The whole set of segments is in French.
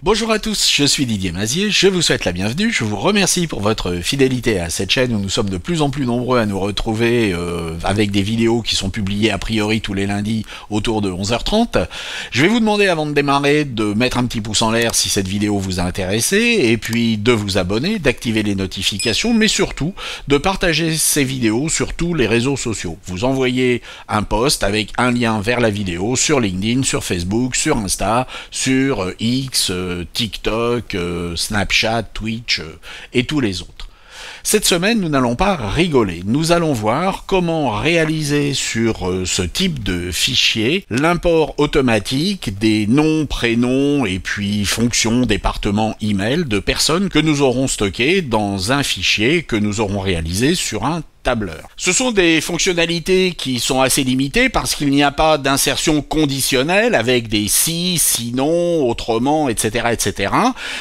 Bonjour à tous, je suis Didier Mazier, je vous souhaite la bienvenue, je vous remercie pour votre fidélité à cette chaîne où nous sommes de plus en plus nombreux à nous retrouver avec des vidéos qui sont publiées a priori tous les lundis autour de 11h30. Je vais vous demander avant de démarrer de mettre un petit pouce en l'air si cette vidéo vous a intéressé et puis de vous abonner, d'activer les notifications, mais surtout de partager ces vidéos sur tous les réseaux sociaux. Vous envoyez un post avec un lien vers la vidéo sur LinkedIn, sur Facebook, sur Insta, sur X, TikTok, Snapchat, Twitch et tous les autres. Cette semaine, nous n'allons pas rigoler. Nous allons voir comment réaliser sur ce type de fichier l'import automatique des noms, prénoms et puis fonctions, départements, email de personnes que nous aurons stockées dans un fichier que nous aurons réalisé sur un tableur. Ce sont des fonctionnalités qui sont assez limitées parce qu'il n'y a pas d'insertion conditionnelle avec des si, sinon, autrement, etc., etc.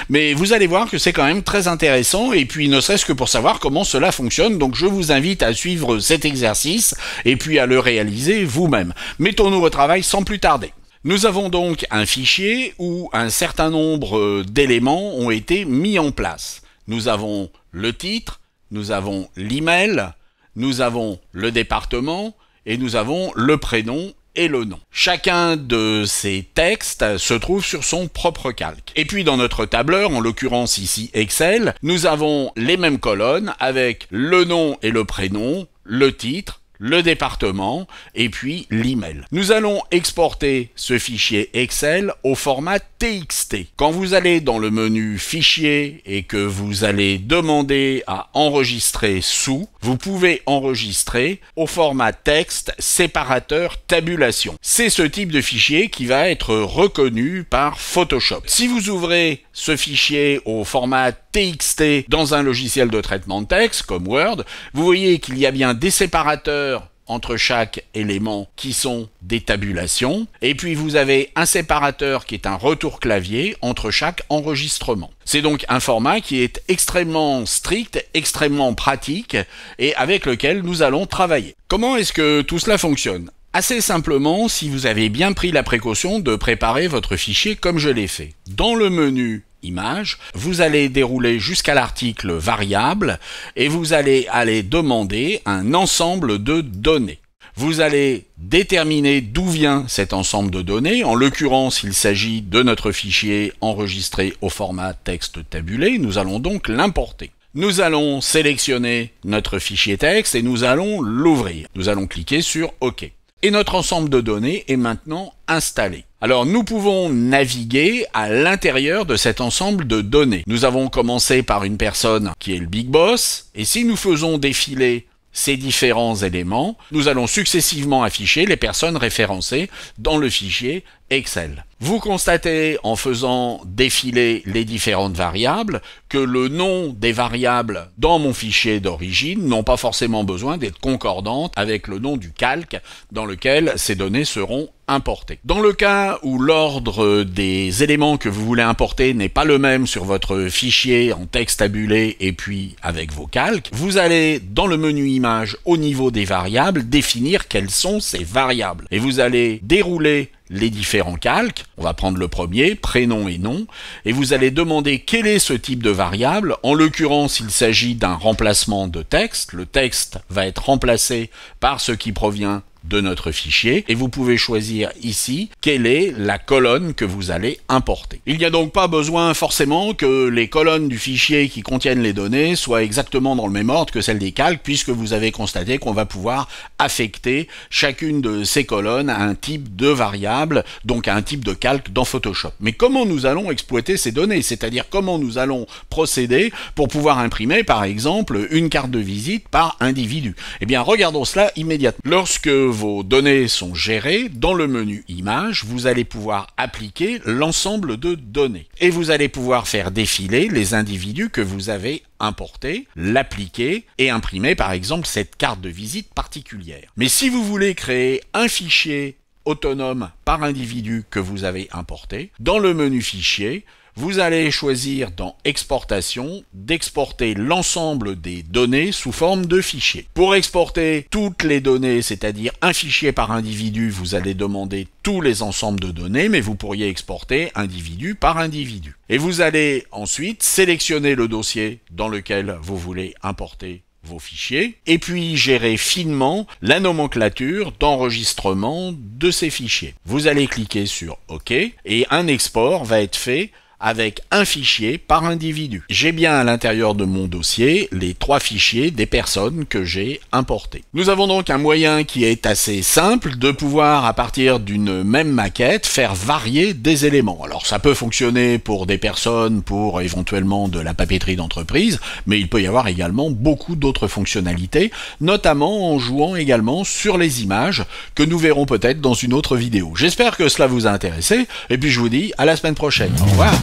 Mais vous allez voir que c'est quand même très intéressant et puis ne serait-ce que pour savoir comment cela fonctionne. Donc je vous invite à suivre cet exercice et puis à le réaliser vous-même. Mettons-nous au travail sans plus tarder. Nous avons donc un fichier où un certain nombre d'éléments ont été mis en place. Nous avons le titre, nous avons l'email, nous avons le département et nous avons le prénom et le nom. Chacun de ces textes se trouve sur son propre calque. Et puis dans notre tableur, en l'occurrence ici Excel, nous avons les mêmes colonnes avec le nom et le prénom, le titre, le département et puis l'email. Nous allons exporter ce fichier Excel au format TXT. Quand vous allez dans le menu Fichier et que vous allez demander à enregistrer sous, vous pouvez enregistrer au format texte séparateur tabulation. C'est ce type de fichier qui va être reconnu par Photoshop. Si vous ouvrez ce fichier au format TXT dans un logiciel de traitement de texte comme Word, vous voyez qu'il y a bien des séparateurs entre chaque élément qui sont des tabulations, et puis vous avez un séparateur qui est un retour clavier entre chaque enregistrement. C'est donc un format qui est extrêmement strict, extrêmement pratique, et avec lequel nous allons travailler. Comment est-ce que tout cela fonctionne ? Assez simplement, si vous avez bien pris la précaution de préparer votre fichier comme je l'ai fait. Dans le menu Images, vous allez dérouler jusqu'à l'article variable et vous allez aller demander un ensemble de données. Vous allez déterminer d'où vient cet ensemble de données. En l'occurrence, il s'agit de notre fichier enregistré au format texte tabulé. Nous allons donc l'importer. Nous allons sélectionner notre fichier texte et nous allons l'ouvrir. Nous allons cliquer sur OK. Et notre ensemble de données est maintenant installé. Alors nous pouvons naviguer à l'intérieur de cet ensemble de données. Nous avons commencé par une personne qui est le Big Boss, et si nous faisons défiler ces différents éléments, nous allons successivement afficher les personnes référencées dans le fichier Excel. Vous constatez en faisant défiler les différentes variables que le nom des variables dans mon fichier d'origine n'ont pas forcément besoin d'être concordantes avec le nom du calque dans lequel ces données seront importées. Dans le cas où l'ordre des éléments que vous voulez importer n'est pas le même sur votre fichier en texte tabulé et puis avec vos calques, vous allez dans le menu Images au niveau des variables définir quelles sont ces variables. Et vous allez dérouler les différents calques, on va prendre le premier, prénom et nom, et vous allez demander quel est ce type de variable. En l'occurrence, il s'agit d'un remplacement de texte. Le texte va être remplacé par ce qui provient de notre fichier et vous pouvez choisir ici quelle est la colonne que vous allez importer. Il n'y a donc pas besoin forcément que les colonnes du fichier qui contiennent les données soient exactement dans le même ordre que celles des calques puisque vous avez constaté qu'on va pouvoir affecter chacune de ces colonnes à un type de variable, donc à un type de calque dans Photoshop. Mais comment nous allons exploiter ces données? C'est-à-dire comment nous allons procéder pour pouvoir imprimer par exemple une carte de visite par individu? Eh bien regardons cela immédiatement. Lorsque vos données sont gérées, dans le menu Images, vous allez pouvoir appliquer l'ensemble de données. Et vous allez pouvoir faire défiler les individus que vous avez importés, l'appliquer et imprimer par exemple cette carte de visite particulière. Mais si vous voulez créer un fichier autonome par individu que vous avez importé, dans le menu Fichier, vous allez choisir dans Exportation d'exporter l'ensemble des données sous forme de fichier. Pour exporter toutes les données, c'est-à-dire un fichier par individu, vous allez demander tous les ensembles de données, mais vous pourriez exporter individu par individu. Et vous allez ensuite sélectionner le dossier dans lequel vous voulez importer vos fichiers, et puis gérer finement la nomenclature d'enregistrement de ces fichiers. Vous allez cliquer sur OK, et un export va être fait avec un fichier par individu. J'ai bien à l'intérieur de mon dossier les 3 fichiers des personnes que j'ai importées. Nous avons donc un moyen qui est assez simple de pouvoir, à partir d'une même maquette, faire varier des éléments. Alors ça peut fonctionner pour des personnes, pour éventuellement de la papeterie d'entreprise, mais il peut y avoir également beaucoup d'autres fonctionnalités, notamment en jouant également sur les images que nous verrons peut-être dans une autre vidéo. J'espère que cela vous a intéressé, et puis je vous dis à la semaine prochaine. Au revoir.